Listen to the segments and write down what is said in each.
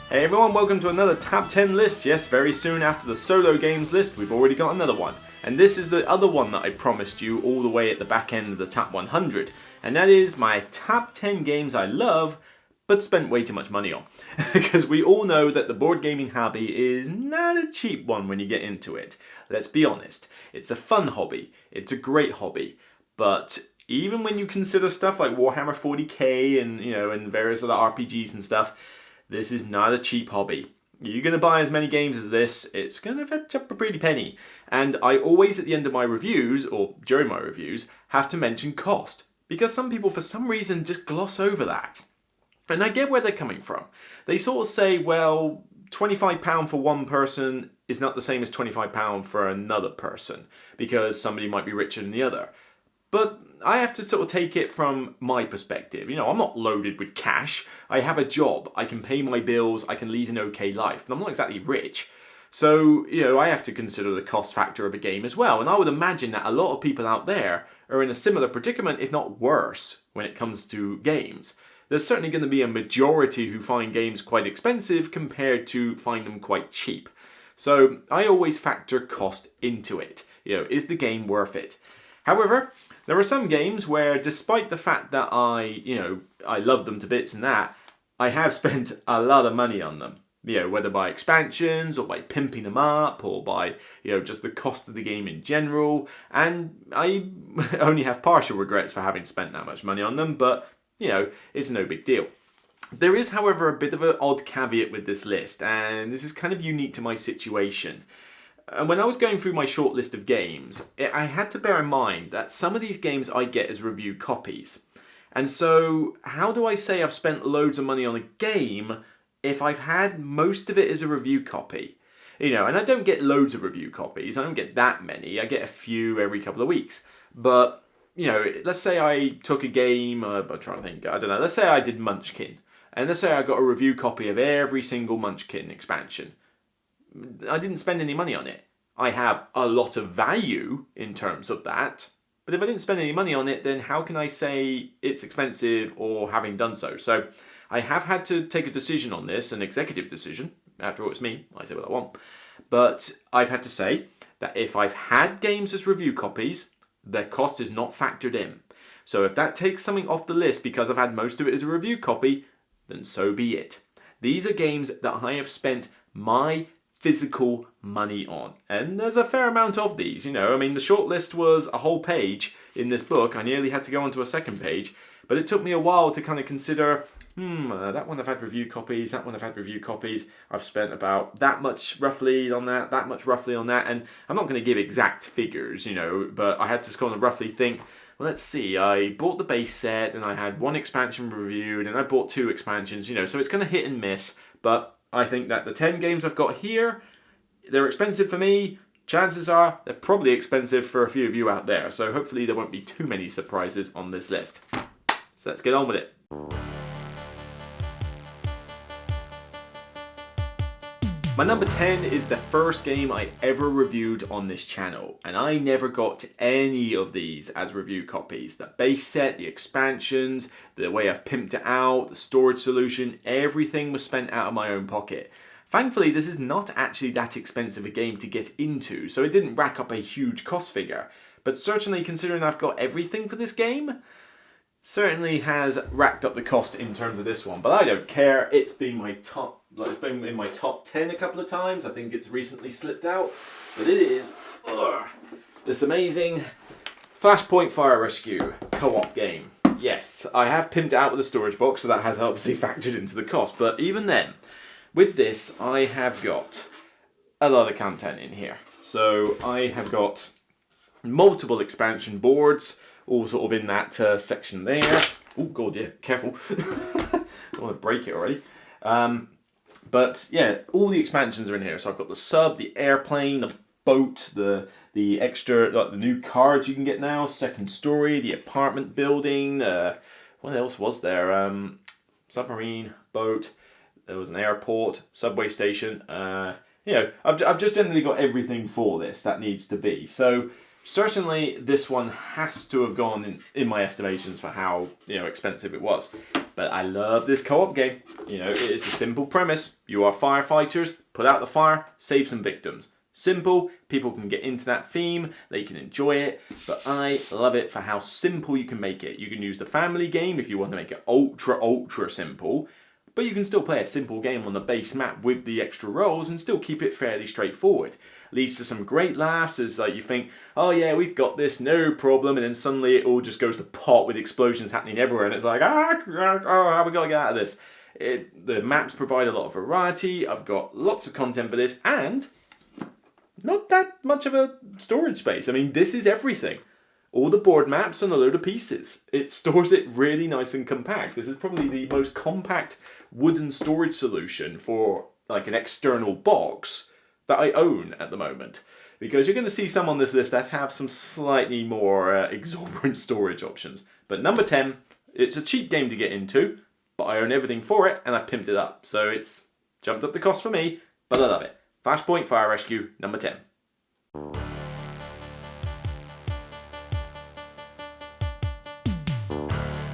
Hey everyone, welcome to another Top 10 list. Yes, very soon after the solo games list, we've already got another one. And this is the other one that I promised you all the way at the back end of the top 100. And that is my top 10 games I love, but spent way too much money on. Because we all know that the board gaming hobby is not a cheap one when you get into it. Let's be honest, it's a fun hobby, it's a great hobby, but even when you consider stuff like Warhammer 40k and various other RPGs and stuff, this is not a cheap hobby. You're going to buy as many games as this, it's going to fetch up a pretty penny. And I always, at the end of my reviews, or during my reviews, have to mention cost. Because some people, for some reason, just gloss over that. And I get where they're coming from. They sort of say, well, £25 for one person is not the same as £25 for another person, because somebody might be richer than the other. But I have to sort of take it from my perspective. I'm not loaded with cash. I have a job. I can pay my bills. I can lead an okay life. But I'm not exactly rich. So, I have to consider the cost factor of a game as well. And I would imagine that a lot of people out there are in a similar predicament, if not worse, when it comes to games. There's certainly going to be a majority who find games quite expensive compared to find them quite cheap. So I always factor cost into it. Is the game worth it? However, there are some games where, despite the fact that I love them to bits and that, I have spent a lot of money on them. Whether by expansions or by pimping them up or by, just the cost of the game in general. And I only have partial regrets for having spent that much money on them, but, it's no big deal. There is, however, a bit of an odd caveat with this list, and this is kind of unique to my situation. And when I was going through my short list of games, I had to bear in mind that some of these games I get as review copies. And so, how do I say I've spent loads of money on a game if I've had most of it as a review copy? And I don't get loads of review copies, I don't get that many, I get a few every couple of weeks. But, let's say I took a game, I'm trying to think, I don't know, let's say I did Munchkin. And let's say I got a review copy of every single Munchkin expansion. I didn't spend any money on it. I have a lot of value in terms of that. But if I didn't spend any money on it, then how can I say it's expensive or having done so? So I have had to take a decision on this, an executive decision. After all, it's me. I say what I want. But I've had to say that if I've had games as review copies, their cost is not factored in. So if that takes something off the list because I've had most of it as a review copy, then so be it. These are games that I have spent my physical money on. And there's a fair amount of these, the short list was a whole page in this book. I nearly had to go onto a second page, but it took me a while to kind of consider, that one I've had review copies, that one I've had review copies. I've spent about that much roughly on that much roughly on that. And I'm not going to give exact figures, but I had to kind of roughly think, well, let's see, I bought the base set, and I had one expansion reviewed, and I bought 2 expansions, so it's kind of hit and miss, but I think that the 10 games I've got here, they're expensive for me. Chances are they're probably expensive for a few of you out there. So hopefully there won't be too many surprises on this list. So let's get on with it. My number 10 is the first game I ever reviewed on this channel, and I never got any of these as review copies. The base set, the expansions, the way I've pimped it out, the storage solution, everything was spent out of my own pocket. Thankfully, this is not actually that expensive a game to get into, so it didn't rack up a huge cost figure. But certainly, considering I've got everything for this game, certainly has racked up the cost in terms of this one. But I don't care, it's been in my top 10 a couple of times. I think it's recently slipped out, but it is this amazing Flashpoint Fire Rescue co-op game. Yes, I have pimped it out with a storage box, so that has obviously factored into the cost, but even then, with this, I have got a lot of content in here. So I have got multiple expansion boards, all sort of in that section there. Oh god, yeah, careful. I don't want to break it already. But yeah, all the expansions are in here. So I've got the sub, the airplane, the boat, the extra, like the new cards you can get now, second story, the apartment building. What else was there? Submarine, boat. There was an airport, subway station. I've just generally got everything for this that needs to be. So certainly this one has to have gone in my estimations for how expensive it was. But I love this co-op game. You know, it's a simple premise. You are firefighters, put out the fire, save some victims. Simple, people can get into that theme, they can enjoy it, but I love it for how simple you can make it. You can use the family game if you want to make it ultra simple, but you can still play a simple game on the base map with the extra rolls and still keep it fairly straightforward. Leads to some great laughs as like you think, oh yeah, we've got this, no problem, and then suddenly it all just goes to pot with explosions happening everywhere, and it's like, how we got to get out of this? The maps provide a lot of variety, I've got lots of content for this, and not that much of a storage space. I mean, this is everything. All the board maps and a load of pieces. It stores it really nice and compact. This is probably the most compact wooden storage solution for like an external box that I own at the moment. Because you're going to see some on this list that have some slightly more exorbitant storage options. But number 10, it's a cheap game to get into, but I own everything for it and I've pimped it up. So it's jumped up the cost for me, but I love it. Flashpoint Fire Rescue, number 10.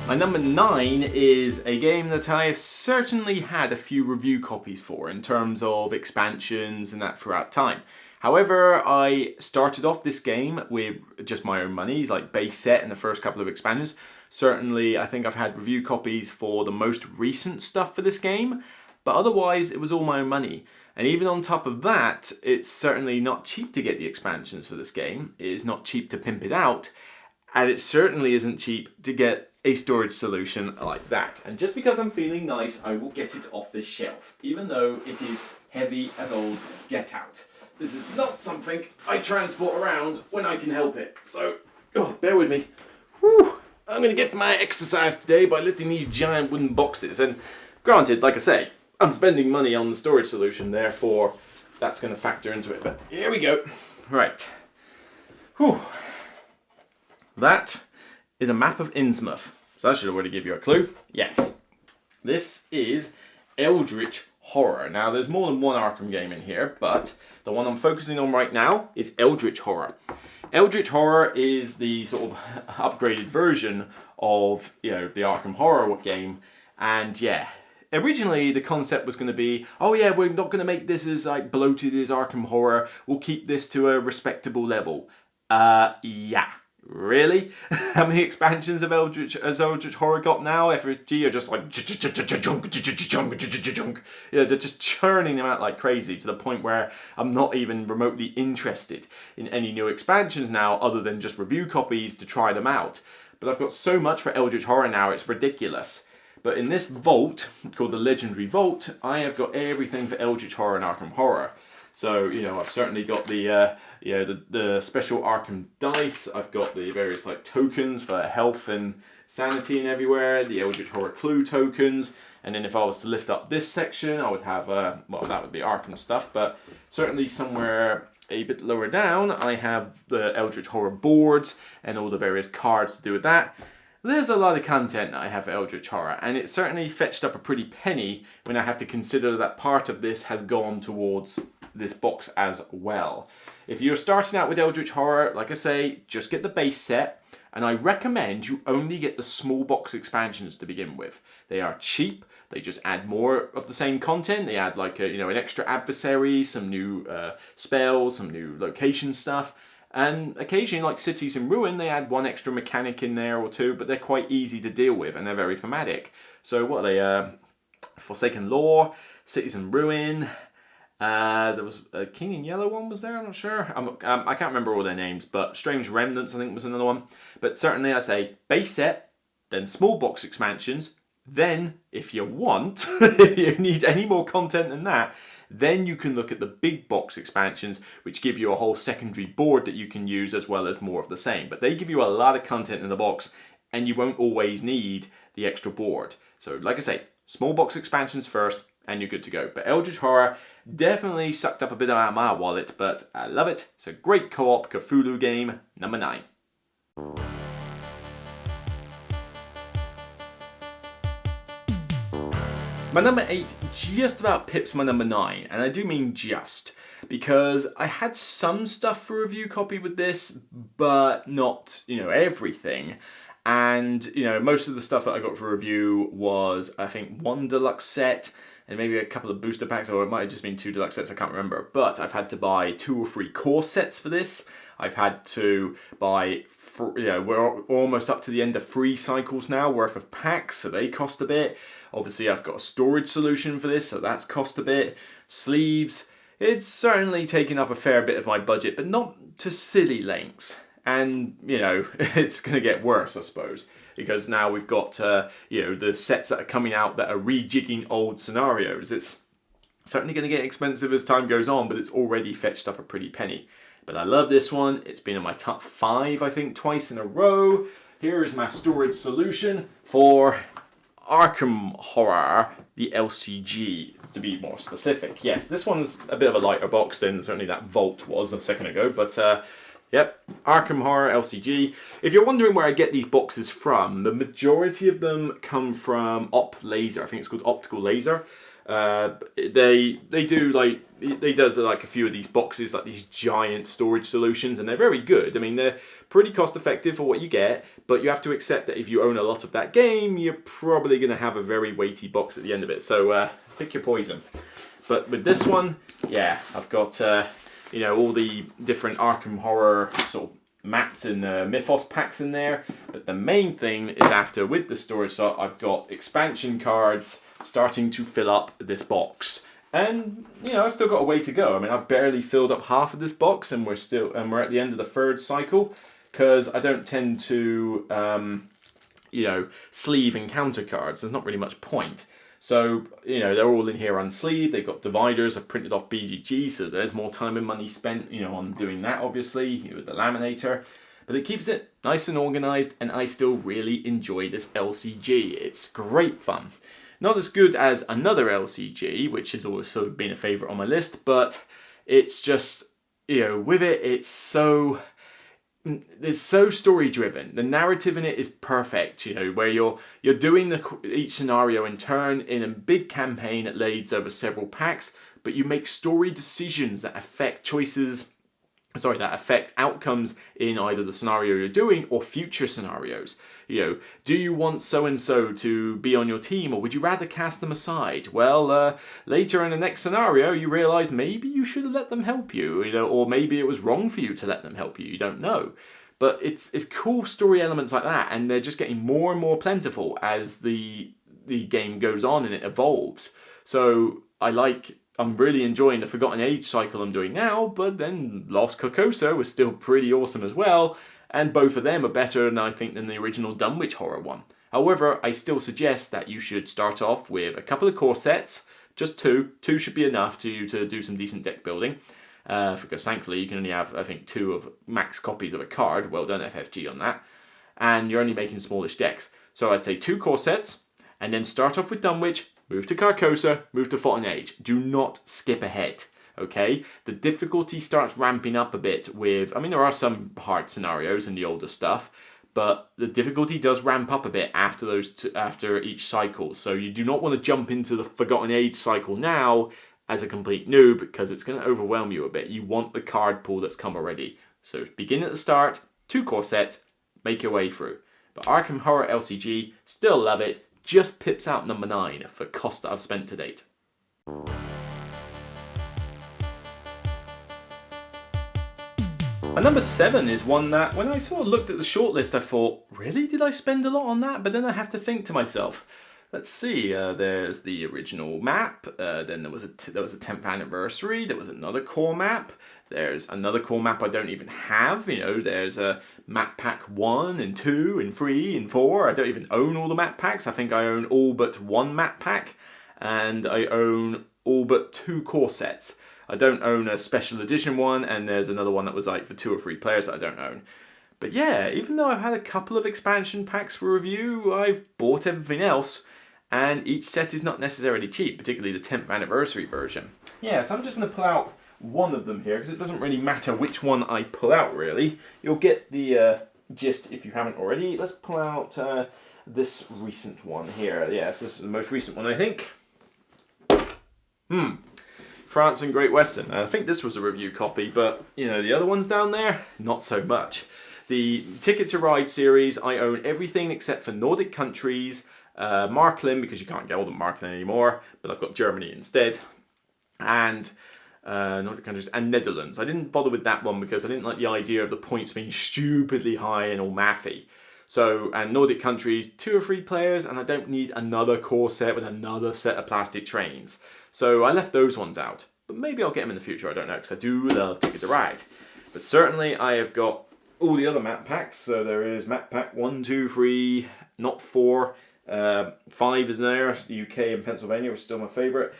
My number 9 is a game that I have certainly had a few review copies for in terms of expansions and that throughout time. However, I started off this game with just my own money, like base set and the first couple of expansions. Certainly, I think I've had review copies for the most recent stuff for this game, but otherwise it was all my own money. And even on top of that, it's certainly not cheap to get the expansions for this game. It is not cheap to pimp it out. And it certainly isn't cheap to get a storage solution like that. And just because I'm feeling nice, I will get it off this shelf, even though it is heavy as old get out. This is not something I transport around when I can help it. So, bear with me. Whew. I'm going to get my exercise today by lifting these giant wooden boxes. And granted, like I say, I'm spending money on the storage solution, therefore that's going to factor into it. But here we go. Right. Whew. That is a map of Innsmouth. So that should already give you a clue. Yes. This is Eldritch Horror. Now, there's more than one Arkham game in here, but the one I'm focusing on right now is Eldritch Horror. Eldritch Horror is the sort of upgraded version of, the Arkham Horror game. And yeah, originally the concept was going to be, oh yeah, we're not going to make this as like bloated as Arkham Horror. We'll keep this to a respectable level. Yeah. Really? How many expansions of Eldritch Horror got now? FFG are just like they're just churning them out like crazy to the point where I'm not even remotely interested in any new expansions now other than just review copies to try them out. But I've got so much for Eldritch Horror now, it's ridiculous. But in this vault, called the Legendary Vault, I have got everything for Eldritch Horror and Arkham Horror. So, I've certainly got the special Arkham dice. I've got the various tokens for health and sanity and everywhere. The Eldritch Horror clue tokens. And then if I was to lift up this section, I would have, that would be Arkham stuff. But certainly somewhere a bit lower down, I have the Eldritch Horror boards and all the various cards to do with that. There's a lot of content that I have for Eldritch Horror, and it certainly fetched up a pretty penny when I have to consider that part of this has gone towards this box as well. If you're starting out with Eldritch Horror, like I say, just get the base set, and I recommend you only get the small box expansions to begin with. They are cheap, they just add more of the same content, they add an extra adversary, some new spells, some new location stuff. And occasionally, like Cities in Ruin, they add one extra mechanic in there or two, but they're quite easy to deal with and they're very thematic. So what are they? Forsaken Law, Cities in Ruin. There was a King in Yellow one, was there? I'm not sure. I can't remember all their names, but Strange Remnants, I think, was another one. But certainly, I say base set, then small box expansions. Then, if you want, if you need any more content than that, then you can look at the big box expansions, which give you a whole secondary board that you can use as well as more of the same. But they give you a lot of content in the box, and you won't always need the extra board. So, like I say, small box expansions first, and you're good to go. But Eldritch Horror definitely sucked up a bit out of my wallet, but I love it. It's a great co-op Cthulhu game, number 9. My number 8 just about pips my number 9, and I do mean just, because I had some stuff for review copy with this, but not, everything. And, you know, most of the stuff that I got for review was, I think, 1 deluxe set and maybe a couple of booster packs, or it might have just been 2 deluxe sets, I can't remember. But I've had to buy 2 or 3 core sets for this. I've had to buy, we're almost up to the end of 3 cycles now worth of packs, so they cost a bit. Obviously, I've got a storage solution for this, so that's cost a bit. Sleeves, it's certainly taken up a fair bit of my budget, but not to silly lengths. And, you know, it's going to get worse, I suppose, because now we've got, you know, the sets that are coming out that are rejigging old scenarios. It's certainly going to get expensive as time goes on, but it's already fetched up a pretty penny. But I love this one. It's been in my top 5, I think, twice in a row. Here is my storage solution for Arkham Horror, the LCG, to be more specific. Yes, this one's a bit of a lighter box than certainly that Vault was a second ago, but yep, Arkham Horror LCG. If you're wondering where I get these boxes from, the majority of them come from Op Laser. I think it's called Optical Laser. They do like a few of these boxes, like these giant storage solutions, and they're very good. I mean, they're pretty cost effective for what you get, but you have to accept that if you own a lot of that game, you're probably going to have a very weighty box at the end of it. So pick your poison. But with this one, yeah, I've got you know, all the different Arkham Horror sort of maps and Mythos packs in there. But the main thing is after, with the storage slot, I've got expansion cards starting to fill up this box. And, you know, I've still got a way to go. I mean, I've barely filled up half of this box, and we're at the end of the 3rd cycle, because I don't tend to, you know, sleeve and counter cards. There's not really much point. So, you know, they're all in here unsleeved. They've got dividers. I've printed off BGG, so there's more time and money spent, you know, on doing that, obviously, with the laminator. But it keeps it nice and organized, and I still really enjoy this LCG. It's great fun. Not as good as another LCG, which has also been a favorite on my list, but it's just, you know, with it, it's so story driven. The narrative in it is perfect, you know, where you're doing each scenario in turn in a big campaign that leads over several packs, but you make story decisions that affect outcomes in either the scenario you're doing or future scenarios. You know, do you want so-and-so to be on your team, or would you rather cast them aside? Well, later in the next scenario, you realise maybe you should have let them help you, you know, or maybe it was wrong for you to let them help you. You don't know. But it's cool story elements like that, and they're just getting more and more plentiful as the game goes on and it evolves. So I'm really enjoying the Forgotten Age cycle I'm doing now, but then Lost Carcosa was still pretty awesome as well, and both of them are better, I think, than the original Dunwich Horror one. However, I still suggest that you should start off with a couple of core sets, just 2. 2 should be enough to do some decent deck building, because thankfully you can only have, I think, 2 of max copies of a card. Well done, FFG, on that. And you're only making smallish decks. So I'd say 2 core sets, and then start off with Dunwich, move to Carcosa, move to Forgotten Age. Do not skip ahead. Okay, the difficulty starts ramping up a bit with, I mean, there are some hard scenarios in the older stuff, but the difficulty does ramp up a bit after after each cycle. So you do not want to jump into the Forgotten Age cycle now as a complete noob, because it's going to overwhelm you a bit. You want the card pool that's come already. So begin at the start, 2 core sets, make your way through. But Arkham Horror LCG, still love it, just pips out number 9 for cost that I've spent to date. And number 7 is one that, when I sort of looked at the shortlist, I thought, really? Did I spend a lot on that? But then I have to think to myself, let's see, there's the original map, then there was a 10th anniversary, there was another core map, there's another core map I don't even have, you know, there's a map pack 1 and 2 and 3 and 4, I don't even own all the map packs. I think I own all but 1 map pack, and I own all but 2 core sets. I don't own a special edition one, and there's another one that was like for 2 or 3 players that I don't own. But yeah, even though I've had a couple of expansion packs for review, I've bought everything else, and each set is not necessarily cheap, particularly the 10th anniversary version. Yeah, so I'm just going to pull out one of them here, because it doesn't really matter which one I pull out, really. You'll get the gist if you haven't already. Let's pull out this recent one here. Yes, this is the most recent one, I think. France and Great Western. I think this was a review copy, but, you know, the other ones down there, not so much. the Ticket to Ride series, I own everything except for Nordic countries, Markland, because you can't get all the Markland anymore, but I've got Germany instead, and Nordic countries and Netherlands. I didn't bother with that one because I didn't like the idea of the points being stupidly high and all mathy. So, and Nordic countries, 2 or 3 players, and I don't need another core set with another set of plastic trains. So I left those ones out. But maybe I'll get them in the future, I don't know, because I do love Ticket to Ride. But certainly I have got all the other map packs. So there is map pack 1, 2, 3, not 4. 5 is there, the UK and Pennsylvania, which is still my favourite.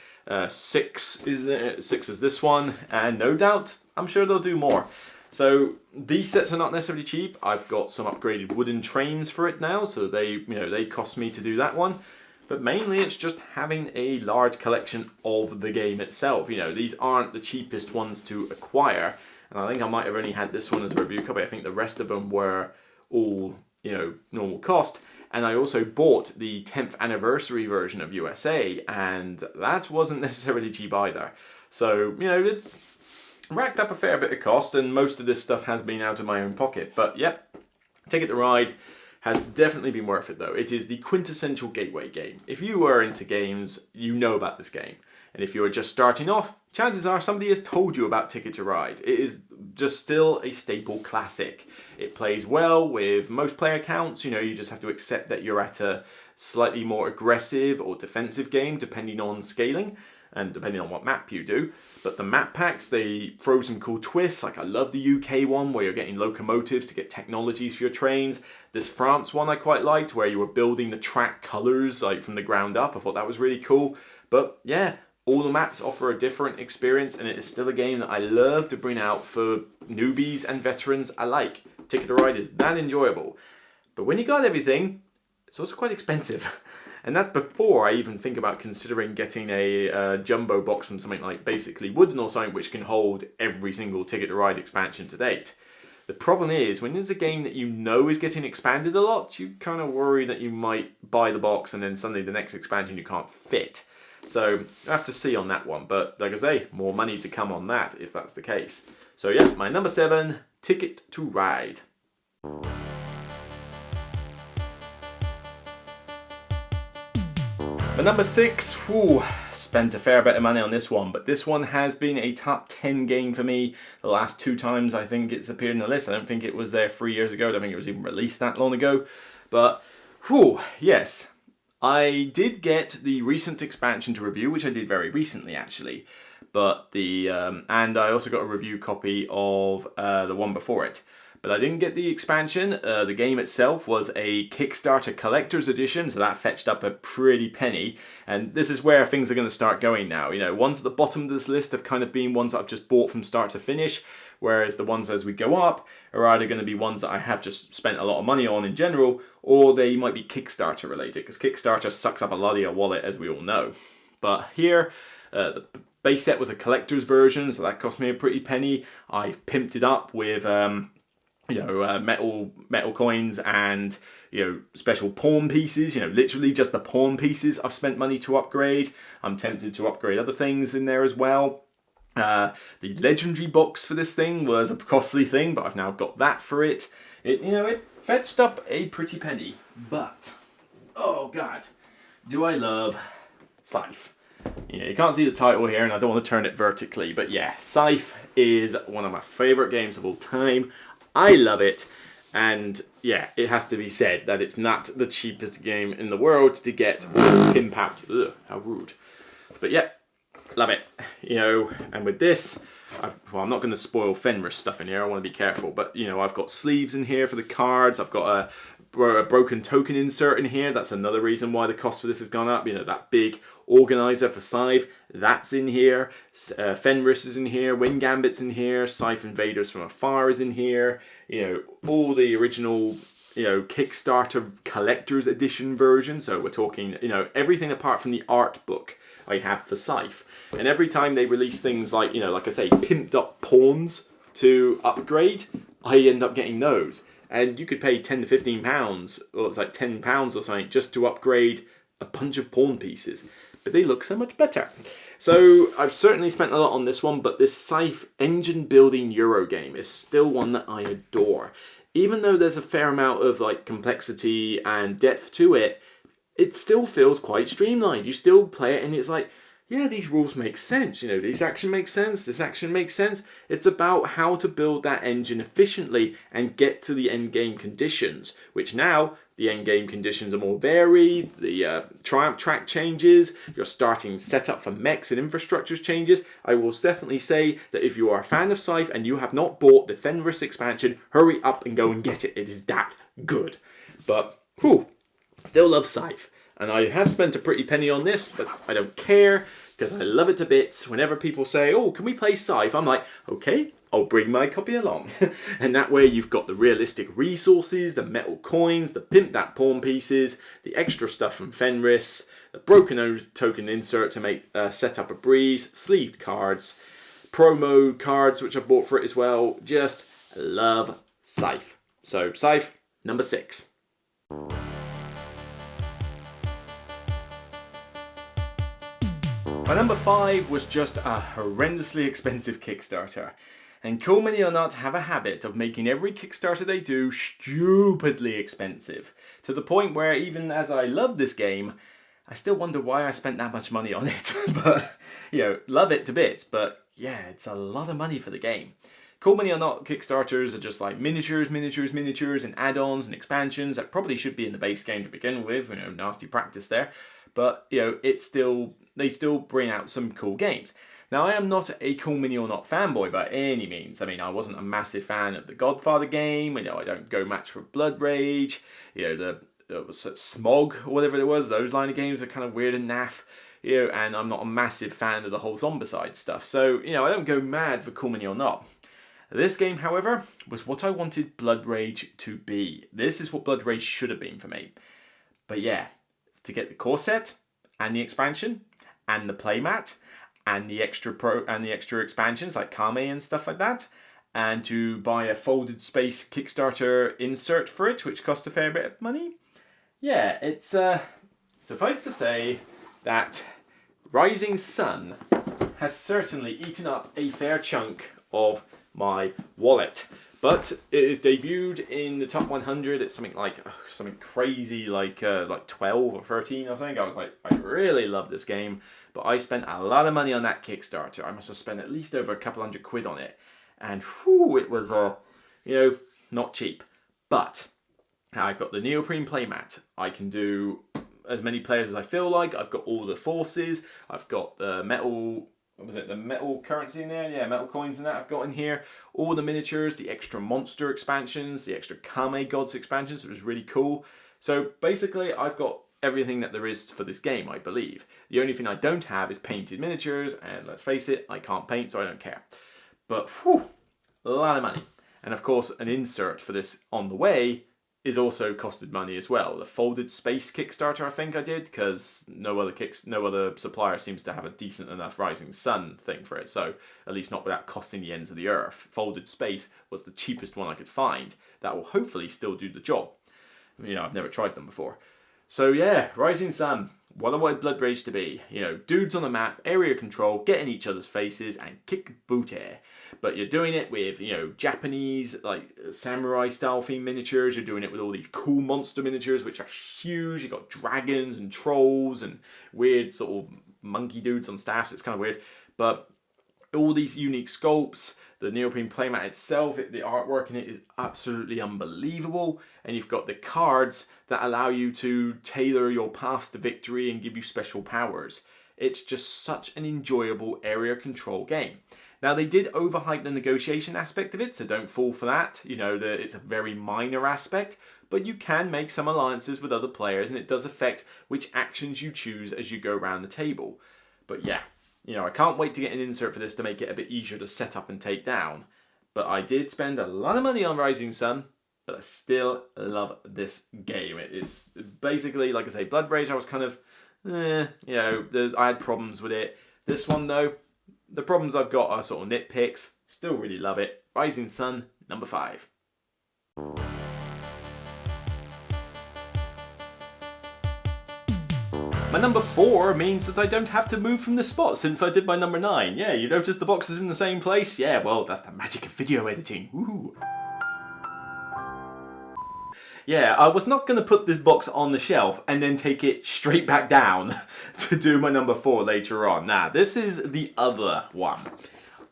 6 is there, 6 is this one, and no doubt, I'm sure they'll do more. So these sets are not necessarily cheap. I've got some upgraded wooden trains for it now, so they cost me to do that one. But mainly it's just having a large collection of the game itself. These aren't the cheapest ones to acquire, and I think I might have only had this one as a review copy. I think the rest of them were all, normal cost. And I also bought the 10th anniversary version of USA, and that wasn't necessarily cheap either. So, it's racked up a fair bit of cost, and most of this stuff has been out of my own pocket. But yep, Ticket to Ride has definitely been worth it though. It is the quintessential gateway game. If you are into games, you know about this game. And if you're just starting off, chances are somebody has told you about Ticket to Ride. It is just still a staple classic. It plays well with most player counts. You just have to accept that you're at a slightly more aggressive or defensive game depending on scaling and depending on what map you do. But the map packs, they throw some cool twists. Like I love the UK one where you're getting locomotives to get technologies for your trains. This France one I quite liked where you were building the track colours like from the ground up. I thought that was really cool. But yeah, all the maps offer a different experience, and it is still a game that I love to bring out for newbies and veterans alike. Ticket to Ride is that enjoyable. But when you got everything, it's also quite expensive. And that's before I even think about considering getting a jumbo box from something like basically Wooden or something which can hold every single Ticket to Ride expansion to date. The problem is, when there's a game that is getting expanded a lot, you kind of worry that you might buy the box and then suddenly the next expansion you can't fit. So I have to see on that one, but like I say, more money to come on that if that's the case. So yeah, my number 7, Ticket to Ride. My number 6, spent a fair bit of money on this one, but this one has been a top 10 game for me the last 2 times I think it's appeared in the list. I don't think it was there 3 years ago, I don't think it was even released that long ago, but yes. I did get the recent expansion to review, which I did very recently actually, but and I also got a review copy of the one before it. But I didn't get the expansion. The game itself was a Kickstarter collector's edition, so that fetched up a pretty penny. And this is where things are going to start going now. Ones at the bottom of this list have kind of been ones that I've just bought from start to finish, whereas the ones as we go up are either going to be ones that I have just spent a lot of money on in general, or they might be Kickstarter related, because Kickstarter sucks up a lot of your wallet, as we all know. But here, the base set was a collector's version, so that cost me a pretty penny. I've pimped it up with metal coins and special pawn pieces, literally just the pawn pieces I've spent money to upgrade. I'm tempted to upgrade other things in there as well. The legendary box for this thing was a costly thing, but I've now got that for it. It fetched up a pretty penny, but oh god, do I love Scythe. You can't see the title here and I don't want to turn it vertically, but yeah, Scythe is one of my favourite games of all time. I love it, and yeah, it has to be said that it's not the cheapest game in the world to get or pimp out. Ugh, how rude. But yeah, love it. And with this, I'm not going to spoil Fenris stuff in here, I want to be careful, but I've got sleeves in here for the cards, I've got a broken token insert in here. That's another reason why the cost for this has gone up. That big organizer for Scythe, that's in here. Fenris is in here. Wind Gambit's in here. Scythe Invaders from Afar is in here. All the original Kickstarter collector's edition version. So we're talking everything apart from the art book I have for Scythe. And every time they release things like like I say, pimped up pawns to upgrade, I end up getting those. And you could pay £10 to £15, or it's like £10 or something, just to upgrade a bunch of pawn pieces. But they look so much better. So I've certainly spent a lot on this one, but this Scythe engine building Euro game is still one that I adore. even though there's a fair amount of like complexity and depth to it, it still feels quite streamlined. You still play it and it's like, yeah, these rules make sense. You know, this action makes sense, this action makes sense. It's about how to build that engine efficiently and get to the end game conditions, which now the end game conditions are more varied. The Triumph track changes. Your starting setup for mechs and infrastructures changes. I will definitely say that if you are a fan of Scythe and you have not bought the Fenris expansion, hurry up and go and get it. It is that good. But, whew, still love Scythe. And I have spent a pretty penny on this, but I don't care because I love it to bits. Whenever people say, oh, can we play Scythe? I'm like, okay, I'll bring my copy along. And that way you've got the realistic resources, the metal coins, the pimp that pawn pieces, the extra stuff from Fenris, the broken token insert to make set up a breeze, sleeved cards, promo cards which I bought for it as well. Just love Scythe. So Scythe, number 6. My number 5 was just a horrendously expensive Kickstarter. And Cool Mini or Not have a habit of making every Kickstarter they do stupidly expensive. To the point where even as I love this game, I still wonder why I spent that much money on it. But, you know, love it to bits. But yeah, it's a lot of money for the game. Cool Mini or Not Kickstarters are just like miniatures, and add-ons and expansions that probably should be in the base game to begin with. You know, nasty practice there. But, you know, they still bring out some cool games. Now, I am not a Cool Mini or Not fanboy by any means. I mean, I wasn't a massive fan of the Godfather game. You know, I don't go match for Blood Rage. You know, there was Smog or whatever it was. Those line of games are kind of weird and naff. You know, and I'm not a massive fan of the whole Zombicide stuff. So, you know, I don't go mad for Cool Mini or Not. This game, however, was what I wanted Blood Rage to be. This is what Blood Rage should have been for me. But yeah, to get the core set and the expansion and the playmat and the extra expansions like Kame and stuff like that, and to buy a folded space Kickstarter insert for it, which cost a fair bit of money. Yeah, it's suffice to say that Rising Sun has certainly eaten up a fair chunk of my wallet. But it is debuted in the top 100 at something like something crazy like 12 or 13 or something. I was like, I really love this game, but I spent a lot of money on that Kickstarter. I must have spent at least over a couple £100 on it, and whew, it was you know, not cheap. But I've got the neoprene playmat. I can do as many players as I feel like. I've got all the forces. I've got the metal. What was it? The metal currency in there? Yeah, metal coins and that I've got in here. All the miniatures, the extra monster expansions, the extra Kame Gods expansions. It was really cool. So basically, I've got everything that there is for this game, I believe. The only thing I don't have is painted miniatures, and let's face it, I can't paint, so I don't care. But, whew, a lot of money. And of course, an insert for this on the way is also costed money as well. The folded space Kickstarter I think I did, because no other supplier seems to have a decent enough Rising Sun thing for it, so at least not without costing the ends of the earth. Folded space was the cheapest one I could find. That will hopefully still do the job. You know, I've never tried them before. So yeah, Rising Sun. What I wanted Blood Rage to be. You know, dudes on the map, area control, get in each other's faces and kick booty. But you're doing it with, you know, Japanese, like, samurai-style themed miniatures. You're doing it with all these cool monster miniatures, which are huge. You've got dragons and trolls and weird sort of monkey dudes on staffs. It's kind of weird. But all these unique sculpts, the neoprene playmat itself, the artwork in it is absolutely unbelievable. And you've got the cards that allow you to tailor your paths to victory and give you special powers. It's just such an enjoyable area control game. Now, they did overhype the negotiation aspect of it, so don't fall for that. You know, it's a very minor aspect, but you can make some alliances with other players, and it does affect which actions you choose as you go around the table. But yeah, you know, I can't wait to get an insert for this to make it a bit easier to set up and take down. But I did spend a lot of money on Rising Sun, but I still love this game. It is basically, like I say, Blood Rage, I was kind of, you know, I had problems with it. This one, though, the problems I've got are sort of nitpicks. Still really love it. Rising Sun, number 5. My number 4 means that I don't have to move from the spot since I did my number 9. Yeah, you notice the boxes in the same place? Yeah, well, that's the magic of video editing. Woohoo! Yeah, I was not going to put this box on the shelf and then take it straight back down to do my number 4 later on. Nah, this is the other one.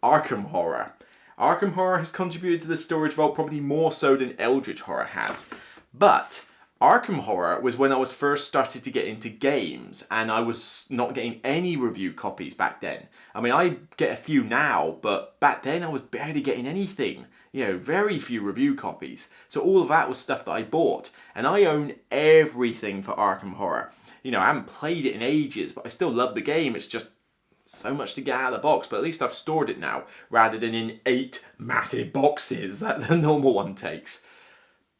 Arkham Horror. Arkham Horror has contributed to the storage vault probably more so than Eldritch Horror has. But Arkham Horror was when I was first started to get into games, and I was not getting any review copies back then. I mean, I get a few now, but back then I was barely getting anything. You know, very few review copies. So all of that was stuff that I bought. And I own everything for Arkham Horror. You know, I haven't played it in ages, but I still love the game. It's just so much to get out of the box. But at least I've stored it now, rather than in 8 massive boxes that the normal one takes.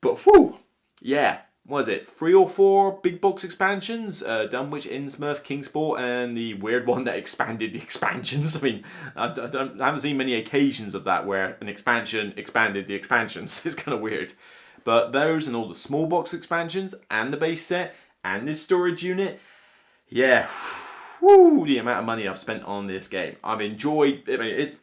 But whew, yeah. Was it 3 or 4 big box expansions? Dunwich, Innsmouth, Kingsport, and the weird one that expanded the expansions. I mean, I haven't seen many occasions of that where an expansion expanded the expansions. It's kind of weird. But those and all the small box expansions and the base set and this storage unit, yeah, whew, the amount of money I've spent on this game. I've enjoyed, I mean, it's,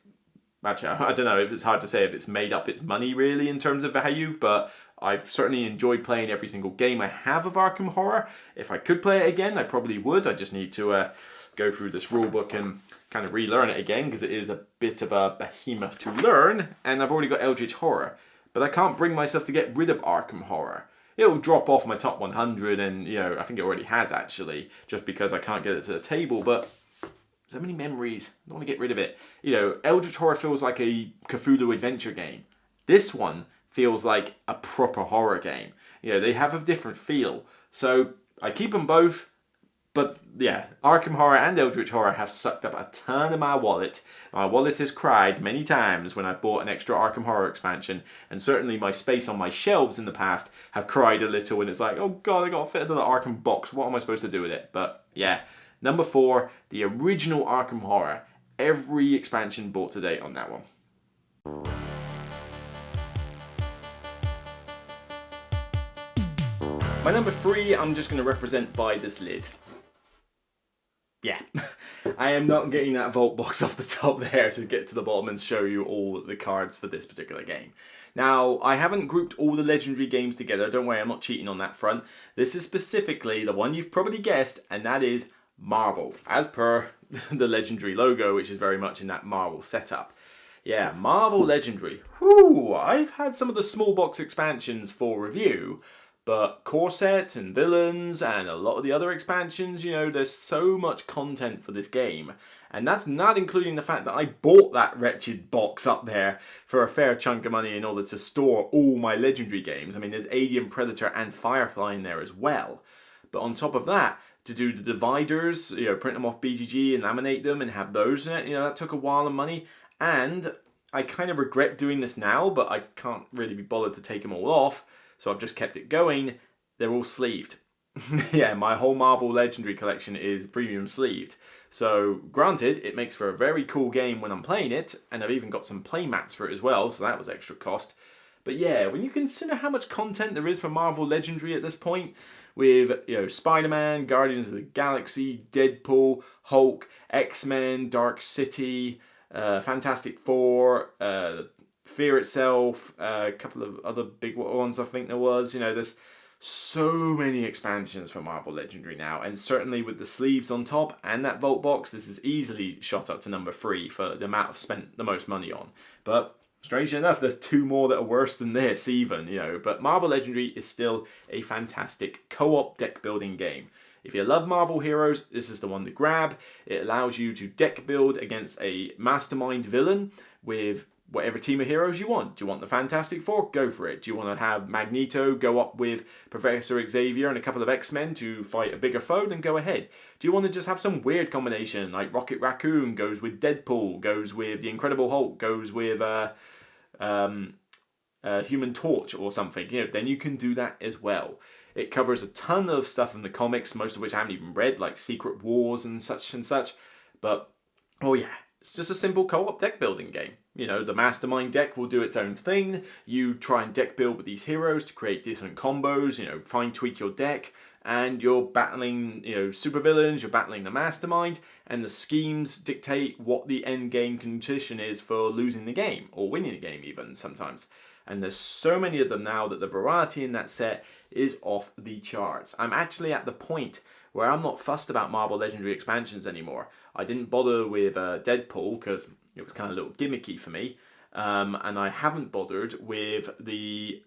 actually, I don't know if it's hard to say if it's made up its money really in terms of value, but I've certainly enjoyed playing every single game I have of Arkham Horror. If I could play it again, I probably would. I just need to go through this rulebook and kind of relearn it again, because it is a bit of a behemoth to learn, and I've already got Eldritch Horror. But I can't bring myself to get rid of Arkham Horror. It'll drop off my top 100, and you know, I think it already has actually, just because I can't get it to the table, but so many memories. I don't want to get rid of it. You know, Eldritch Horror feels like a Cthulhu adventure game. This one feels like a proper horror game. You know, they have a different feel. So I keep them both. But yeah, Arkham Horror and Eldritch Horror have sucked up a ton of my wallet. My wallet has cried many times when I've bought an extra Arkham Horror expansion. And certainly my space on my shelves in the past have cried a little when it's like, oh god, I gotta fit another Arkham box. What am I supposed to do with it? But yeah, number 4, the original Arkham Horror. Every expansion bought to date on that one. My number 3, I'm just going to represent by this lid. Yeah, I am not getting that vault box off the top there to get to the bottom and show you all the cards for this particular game. Now, I haven't grouped all the legendary games together. Don't worry, I'm not cheating on that front. This is specifically the one you've probably guessed, and that is Marvel, as per the legendary logo, which is very much in that Marvel setup. Yeah, Marvel Legendary. Whew, I've had some of the small box expansions for review, but core set and villains and a lot of the other expansions, you know, there's so much content for this game. And that's not including the fact that I bought that wretched box up there for a fair chunk of money in order to store all my legendary games. I mean, there's Alien, Predator and Firefly in there as well. But on top of that, to do the dividers, you know, print them off BGG and laminate them and have those in it, you know, that took a while of money. And I kind of regret doing this now, but I can't really be bothered to take them all off. So I've just kept it going. They're all sleeved. Yeah, my whole Marvel Legendary collection is premium sleeved. So granted, it makes for a very cool game when I'm playing it, and I've even got some play mats for it as well, so that was extra cost. But yeah, when you consider how much content there is for Marvel Legendary at this point, with, you know, Spider-Man, Guardians of the Galaxy, Deadpool, Hulk, X-Men, Dark City, Fantastic Four, Fear itself, a couple of other big ones I think there was. You know, there's so many expansions for Marvel Legendary now, and certainly with the sleeves on top and that vault box, this is easily shot up to number 3 for the amount I've spent the most money on. But strangely enough, there's 2 more that are worse than this even, you know. But Marvel Legendary is still a fantastic co-op deck building game. If you love Marvel heroes, this is the one to grab. It allows you to deck build against a mastermind villain with whatever team of heroes you want. Do you want the Fantastic Four? Go for it. Do you want to have Magneto go up with Professor Xavier and a couple of X-Men to fight a bigger foe? Then go ahead. Do you want to just have some weird combination, like Rocket Raccoon goes with Deadpool, goes with the Incredible Hulk, goes with Human Torch or something? You know, then you can do that as well. It covers a ton of stuff in the comics, most of which I haven't even read, like Secret Wars and such. But, oh yeah, it's just a simple co-op deck building game. You know, the Mastermind deck will do its own thing. You try and deck build with these heroes to create different combos, you know, fine tweak your deck. And you're battling, you know, supervillains, you're battling the Mastermind. And the schemes dictate what the end game condition is for losing the game. Or winning the game even, sometimes. And there's so many of them now that the variety in that set is off the charts. I'm actually at the point where I'm not fussed about Marvel Legendary expansions anymore. I didn't bother with Deadpool because it was kind of a little gimmicky for me. And I haven't bothered with the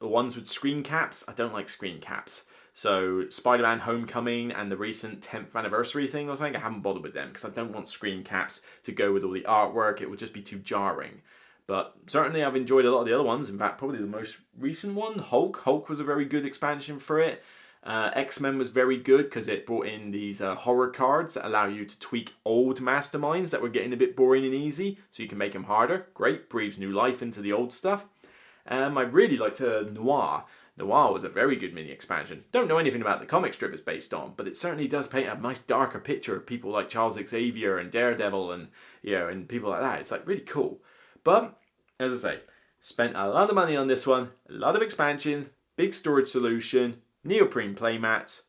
ones with screen caps. I don't like screen caps. So Spider-Man Homecoming and the recent 10th anniversary thing or something, I haven't bothered with them because I don't want screen caps to go with all the artwork. It would just be too jarring. But certainly I've enjoyed a lot of the other ones. In fact, probably the most recent one, Hulk. Hulk was a very good expansion for it. X-Men was very good because it brought in these horror cards that allow you to tweak old masterminds that were getting a bit boring and easy, so you can make them harder. Great, breathes new life into the old stuff. I really liked Noir. Noir was a very good mini expansion. Don't know anything about the comic strip it's based on, but it certainly does paint a nice darker picture of people like Charles Xavier and Daredevil and and people like that. It's like really cool. But as I say, spent a lot of money on this one, a lot of expansions, big storage solution, neoprene playmats,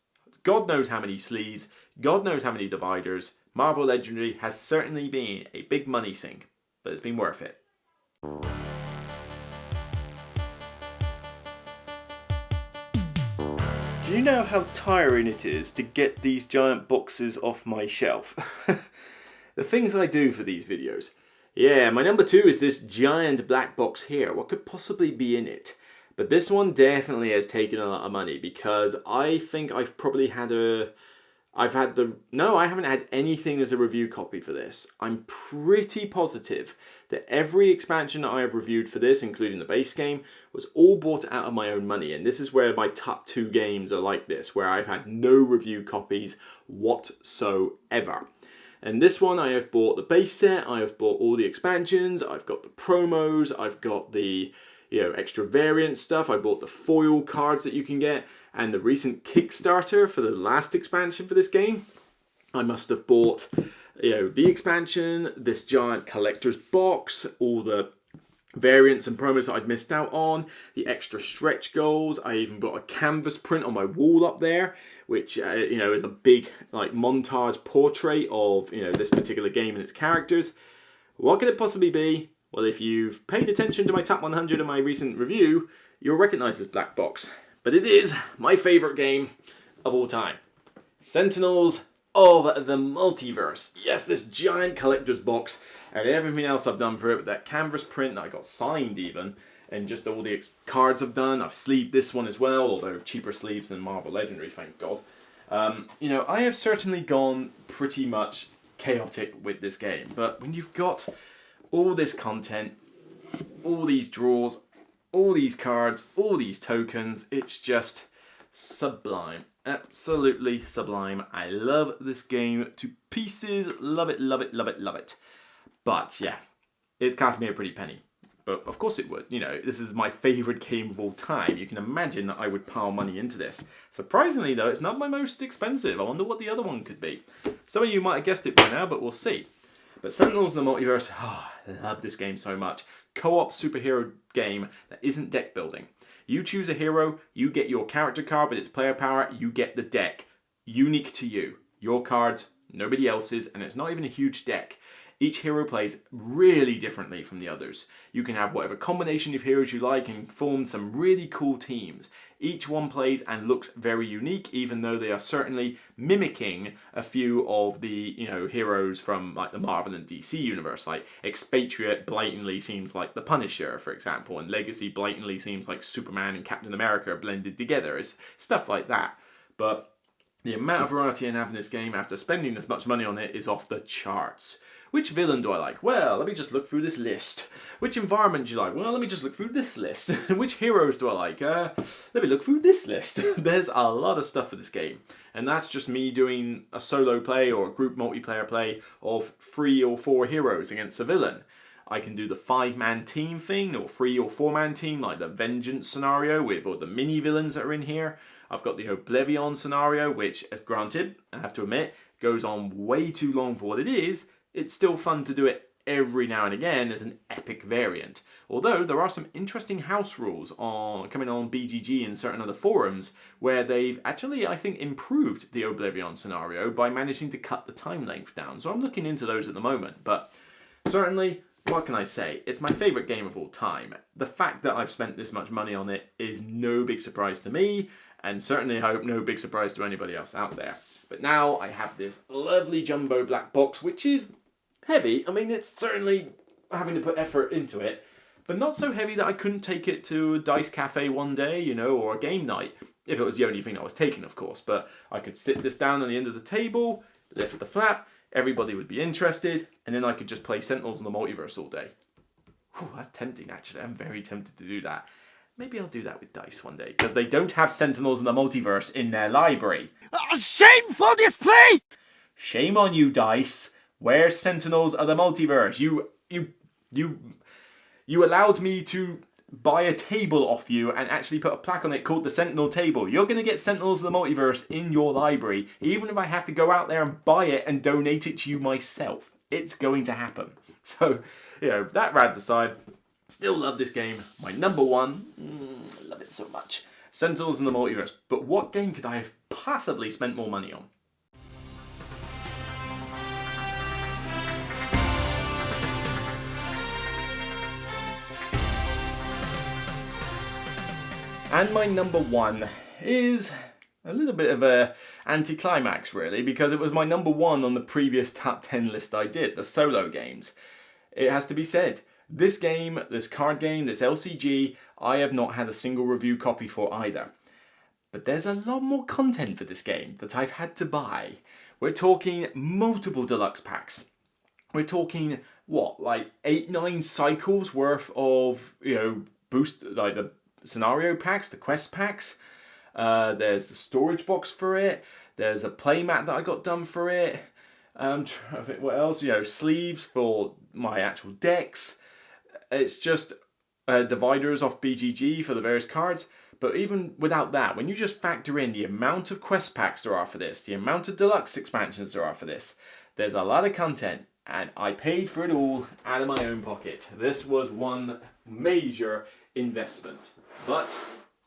God knows how many sleeves, God knows how many dividers. Marvel Legendary has certainly been a big money sink, but it's been worth it. Do you know how tiring it is to get these giant boxes off my shelf? The things I do for these videos. Yeah, my number 2 is this giant black box here. What could possibly be in it? But this one definitely has taken a lot of money because I think I've probably had I haven't had anything as a review copy for this. I'm pretty positive that every expansion that I have reviewed for this, including the base game, was all bought out of my own money. And this is where my top 2 games are like this, where I've had no review copies whatsoever. And this one I have bought the base set, I have bought all the expansions, I've got the promos, I've got the extra variant stuff, I bought the foil cards that you can get, and the recent Kickstarter for the last expansion for this game. I must have bought the expansion, this giant collector's box, all the variants and promos that I'd missed out on, the extra stretch goals. I even got a canvas print on my wall up there, which is a big montage portrait of this particular game and its characters. What could it possibly be? Well, if you've paid attention to my top 100 in my recent review, you'll recognize this black box. But it is my favorite game of all time. Sentinels of the Multiverse. Yes, this giant collector's box and everything else I've done for it with that canvas print that I got signed even, and just all the cards I've done. I've sleeved this one as well, although cheaper sleeves than Marvel Legendary, thank God. I have certainly gone pretty much chaotic with this game, but when you've got all this content, all these draws, all these cards, all these tokens, it's just sublime. Absolutely sublime. I love this game to pieces. Love it, love it, love it, love it. But yeah, it cost me a pretty penny. But of course it would. This is my favourite game of all time. You can imagine that I would pile money into this. Surprisingly though, it's not my most expensive. I wonder what the other one could be. Some of you might have guessed it by now, but we'll see. But Sentinels in the Multiverse, I love this game so much. Co-op superhero game that isn't deck building. You choose a hero, you get your character card with its player power, you get the deck. Unique to you. Your cards, nobody else's, and it's not even a huge deck. Each hero plays really differently from the others. You can have whatever combination of heroes you like and form some really cool teams. Each one plays and looks very unique, even though they are certainly mimicking a few of the heroes from the Marvel and DC universe. Like Expatriate blatantly seems like the Punisher, for example, and Legacy blatantly seems like Superman and Captain America blended together. It's stuff like that. But the amount of variety in having this game after spending this much money on it is off the charts. Which villain do I like? Well, let me just look through this list. Which environment do you like? Well, let me just look through this list. Which heroes do I like? Let me look through this list. There's a lot of stuff for this game. And that's just me doing a solo play or a group multiplayer play of 3 or 4 heroes against a villain. I can do the 5-man team thing or 3 or 4-man team like the Vengeance scenario with all the mini villains that are in here. I've got the Oblivion scenario, which, as granted, I have to admit, goes on way too long for what it is. It's still fun to do it every now and again as an epic variant. Although there are some interesting house rules coming on BGG and certain other forums where they've actually, I think, improved the Oblivion scenario by managing to cut the time length down. So I'm looking into those at the moment. But certainly what can I say? It's my favourite game of all time. The fact that I've spent this much money on it is no big surprise to me, and certainly I hope no big surprise to anybody else out there. But now I have this lovely jumbo black box, which is heavy. I mean, it's certainly having to put effort into it, but not so heavy that I couldn't take it to a dice cafe one day, you know, or a game night. If it was the only thing I was taking, of course. But I could sit this down on the end of the table, lift the flap, everybody would be interested, and then I could just play Sentinels in the Multiverse all day. Whew, that's tempting, actually. I'm very tempted to do that. Maybe I'll do that with dice one day, because they don't have Sentinels in the Multiverse in their library. Shameful display! Shame on you, dice. Where's Sentinels of the Multiverse? You allowed me to buy a table off you and actually put a plaque on it called the Sentinel table. You're going to get Sentinels of the Multiverse in your library, even if I have to go out there and buy it and donate it to you myself. It's going to happen. So, you know, that rant aside, still love this game. My number one, love it so much. Sentinels in the Multiverse. But what game could I have possibly spent more money on? And my number one is a little bit of a anticlimax, really, because it was my number one on the previous top 10 list I did, the solo games. It has to be said, this game, this card game, this LCG, I have not had a single review copy for either. But there's a lot more content for this game that I've had to buy. We're talking multiple deluxe packs. We're talking, what, like 8-9 cycles worth of, you know, boost, like the scenario packs, the quest packs. There's the storage box for it. There's a playmat that I got done for it. I think what else? You know, sleeves for my actual decks. It's just dividers off BGG for the various cards. But even without that, when you just factor in the amount of quest packs there are for this, the amount of deluxe expansions there are for this, there's a lot of content. And I paid for it all out of my own pocket. This was one major investment. But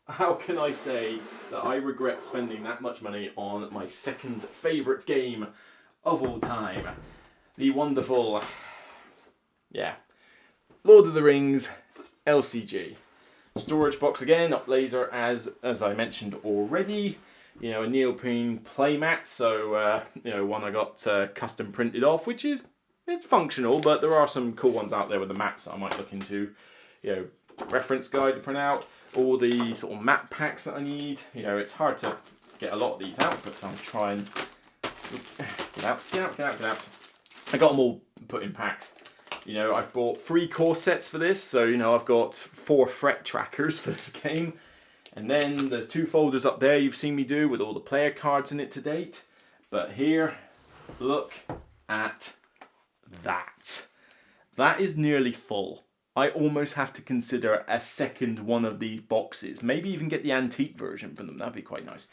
how can I say that I regret spending that much money on my second favourite game of all time? The wonderful, Lord of the Rings LCG. Storage box again, up laser as I mentioned already. You know, a neoprene playmat, so one I got custom printed off, which is, it's functional, but there are some cool ones out there with the maps that I might look into. You know, reference guide to print out, all the sort of map packs that I need. You know, it's hard to get a lot of these out, but I'll try and get out. I got them all put in packs. You know, I've bought 3 core sets for this, so you know I've got 4 fret trackers for this game. And then there's 2 folders up there you've seen me do with all the player cards in it to date. But here, look at that. That is nearly full. I almost have to consider a second one of these boxes. Maybe even get the antique version from them. That'd be quite nice.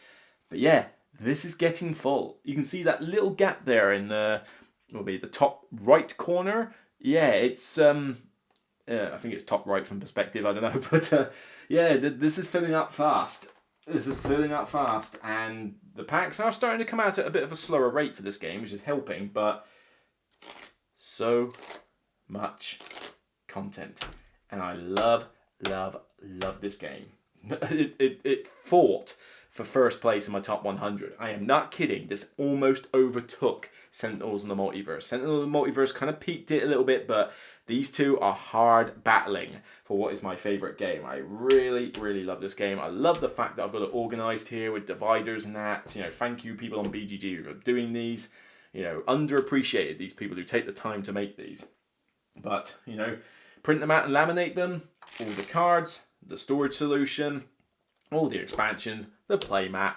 But yeah, this is getting full. You can see that little gap there in the top right corner. Yeah, it's I think it's top right from perspective. I don't know, but this is filling up fast. And the packs are starting to come out at a bit of a slower rate for this game, which is helping. But so much content, and I love this game. It fought for first place in my top 100. I am not kidding. This almost overtook Sentinels in the Multiverse. Sentinels in the Multiverse kind of peaked it a little bit, but these two are hard battling for what is my favourite game. I really love this game. I love the fact that I've got it organised here with dividers and that. You know, thank you people on BGG for doing these. You know, underappreciated, these people who take the time to make these. But, you know, print them out and laminate them, all the cards, the storage solution, all the expansions, the playmat.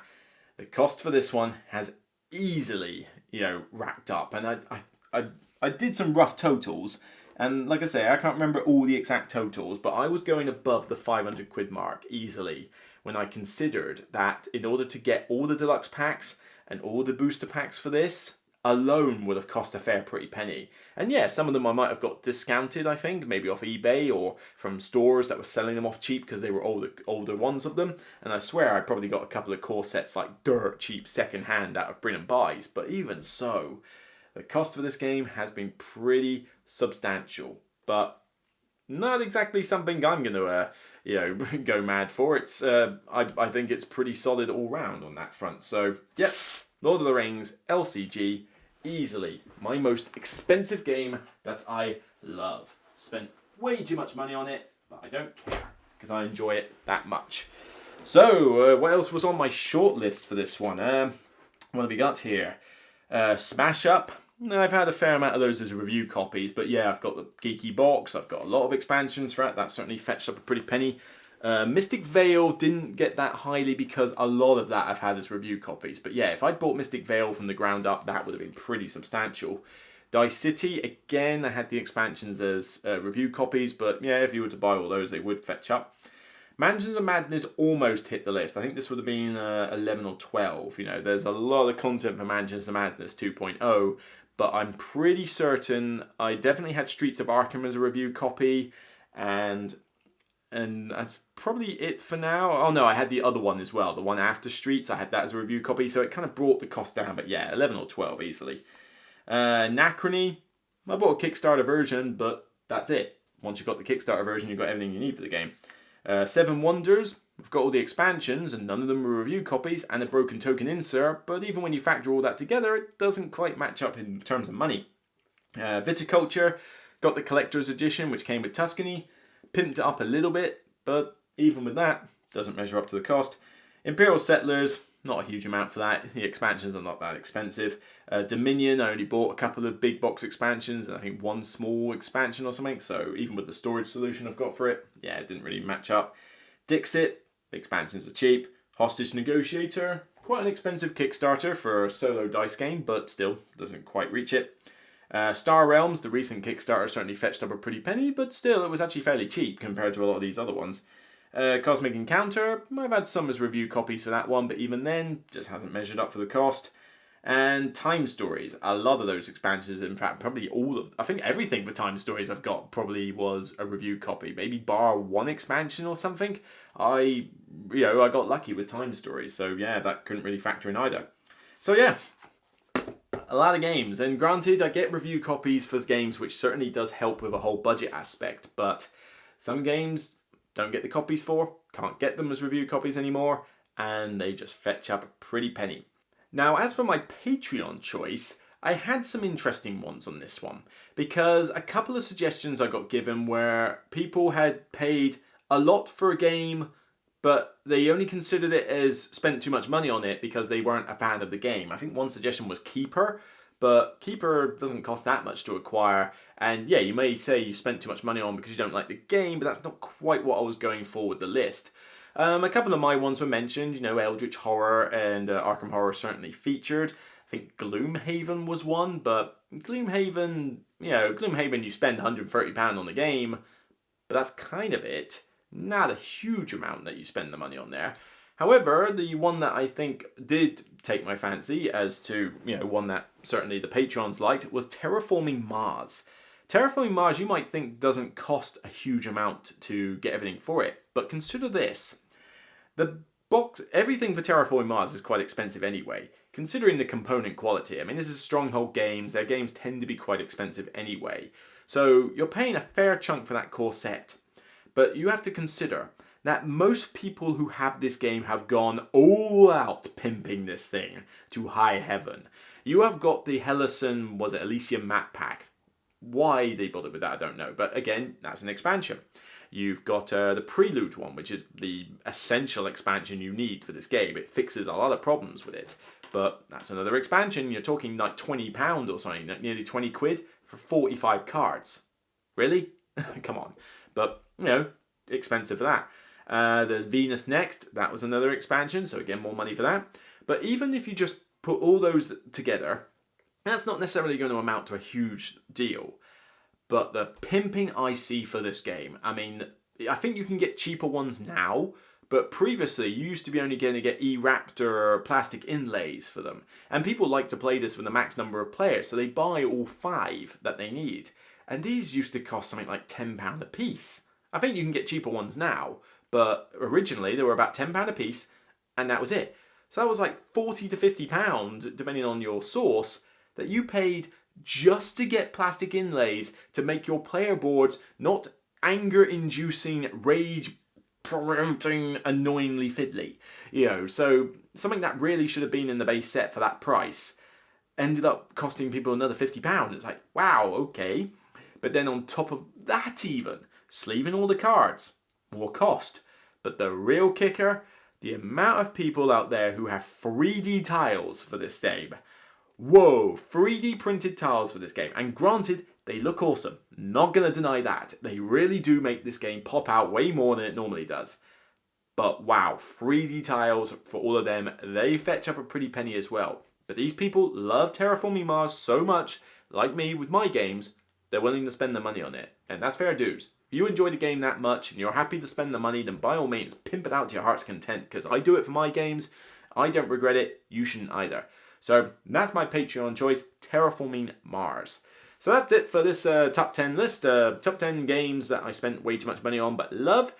The cost for this one has easily, you know, racked up. And I did some rough totals. And like I say, I can't remember all the exact totals, but I was going above the 500 quid mark easily when I considered that in order to get all the deluxe packs and all the booster packs for this, alone would have cost a fair pretty penny. And yeah, some of them I might have got discounted, I think, maybe off eBay or from stores that were selling them off cheap because they were older ones of them. And I swear I probably got a couple of core sets like dirt cheap second hand out of Brin & Buys. But even so, the cost for this game has been pretty substantial. but not exactly something I'm going to, go mad for. It's I think it's pretty solid all round on that front. So, yep, Lord of the Rings LCG, easily my most expensive game that I love. Spent way too much money on it, but I don't care because I enjoy it that much. So, what else was on my short list for this one? What have we got here? Smash Up. I've had a fair amount of those as review copies, but yeah, I've got the geeky box. I've got a lot of expansions for it. That certainly fetched up a pretty penny. Mystic Vale didn't get that highly because a lot of that I've had as review copies. But yeah, if I'd bought Mystic Vale from the ground up, that would have been pretty substantial. Dice City, again, I had the expansions as review copies, but yeah, if you were to buy all those, they would fetch up. Mansions of Madness almost hit the list. I think this would have been 11 or 12. There's a lot of content for Mansions of Madness 2.0, but I'm pretty certain I definitely had Streets of Arkham as a review copy, and that's probably it for now. Oh no, I had the other one as well, the one after Streets. I had that as a review copy, so it kind of brought the cost down, but yeah, 11 or 12 easily. Anachrony, I bought a Kickstarter version, but that's it. Once you've got the Kickstarter version, you've got everything you need for the game. Seven Wonders, we've got all the expansions, and none of them were review copies, and a broken token insert, but even when you factor all that together, it doesn't quite match up in terms of money. Viticulture, got the collector's edition, which came with Tuscany, pimped it up a little bit, but even with that, doesn't measure up to the cost. Imperial Settlers, not a huge amount for that. The expansions are not that expensive. Dominion, I only bought a couple of big box expansions and I think one small expansion or something. So even with the storage solution I've got for it, yeah, it didn't really match up. Dixit, the expansions are cheap. Hostage Negotiator, quite an expensive Kickstarter for a solo dice game, but still doesn't quite reach it. Star Realms, the recent Kickstarter certainly fetched up a pretty penny, but still it was actually fairly cheap compared to a lot of these other ones. Cosmic Encounter, I've had some as review copies for that one, but even then, just hasn't measured up for the cost. And Time Stories, a lot of those expansions, in fact, probably I think everything for Time Stories I've got probably was a review copy, maybe bar one expansion or something. I got lucky with Time Stories, so yeah, that couldn't really factor in either. So yeah, a lot of games, and granted, I get review copies for games, which certainly does help with a whole budget aspect, but some games don't get the copies for, can't get them as review copies anymore, and they just fetch up a pretty penny. Now, as for my Patreon choice, I had some interesting ones on this one, because a couple of suggestions I got given where people had paid a lot for a game, but they only considered it as spent too much money on it because they weren't a fan of the game. I think one suggestion was Keeper, but Keeper doesn't cost that much to acquire, and yeah, you may say you spent too much money on because you don't like the game, but that's not quite what I was going for with the list. A couple of my ones were mentioned, Eldritch Horror and Arkham Horror certainly featured. I think Gloomhaven was one, but Gloomhaven you spend £130 on the game, but that's kind of it. Not a huge amount that you spend the money on there. However, the one that I think did take my fancy as to, one that certainly the Patrons liked was Terraforming Mars. Terraforming Mars, you might think, doesn't cost a huge amount to get everything for it, but consider this. Everything for Terraforming Mars is quite expensive anyway, considering the component quality. I mean, this is Stronghold games, their games tend to be quite expensive anyway. So you're paying a fair chunk for that core set. But you have to consider that most people who have this game have gone all out pimping this thing to high heaven. You have got the Hellison, Elysium map pack. Why they bothered with that, I don't know. But again, that's an expansion. You've got the Prelude one, which is the essential expansion you need for this game. It fixes a lot of problems with it. But that's another expansion. You're talking like £20 or something, nearly 20 quid for 45 cards. Really? Come on. But, expensive for that. There's Venus Next. That was another expansion, so again, more money for that. But even if you just put all those together, that's not necessarily going to amount to a huge deal. But the pimping I see for this game, I mean, I think you can get cheaper ones now, but previously you used to be only going to get E-Raptor plastic inlays for them. And people like to play this with a max number of players, so they buy all 5 that they need. And these used to cost something like £10 a piece. I think you can get cheaper ones now, but originally they were about £10 a piece, and that was it. So that was like £40 to £50, depending on your source, that you paid just to get plastic inlays to make your player boards not anger-inducing, rage-promoting, annoyingly fiddly. So something that really should have been in the base set for that price ended up costing people another £50. It's like, wow, okay. But then on top of that even, sleeving all the cards, more cost. But the real kicker, the amount of people out there who have 3D tiles for this game. Whoa, 3D printed tiles for this game. And granted, they look awesome. Not going to deny that. They really do make this game pop out way more than it normally does. But wow, 3D tiles for all of them, they fetch up a pretty penny as well. But these people love Terraforming Mars so much, like me with my games, they're willing to spend the money on it. And that's fair dues. If you enjoy the game that much and you're happy to spend the money, then by all means, pimp it out to your heart's content. Because I do it for my games. I don't regret it. You shouldn't either. So that's my Patreon choice, Terraforming Mars. So that's it for this top 10 list. Top 10 games that I spent way too much money on but love.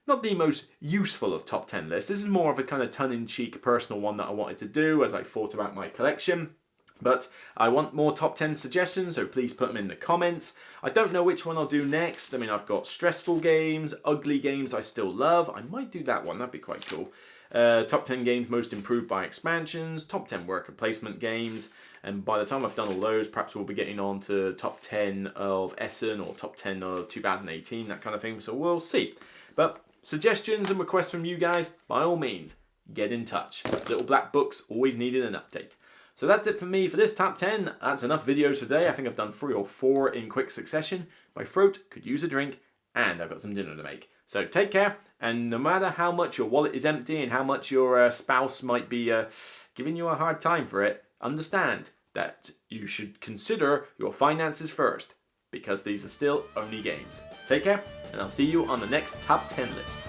Not the most useful of top 10 lists. This is more of a kind of tongue-in-cheek personal one that I wanted to do as I thought about my collection. But I want more top 10 suggestions, so please put them in the comments. I don't know which one I'll do next. I mean, I've got stressful games, ugly games I still love. I might do that one, that'd be quite cool. Top 10 games most improved by expansions, top 10 worker placement games, and by the time I've done all those, perhaps we'll be getting on to top 10 of Essen or top 10 of 2018, that kind of thing, so we'll see. But suggestions and requests from you guys, by all means, get in touch. Little Black Books always needed an update. So that's it for me for this top 10. That's enough videos for today. I think I've done 3 or 4 in quick succession. My throat could use a drink, and I've got some dinner to make. So take care, and no matter how much your wallet is empty and how much your spouse might be giving you a hard time for it, understand that you should consider your finances first, because these are still only games. Take care, and I'll see you on the next top 10 list.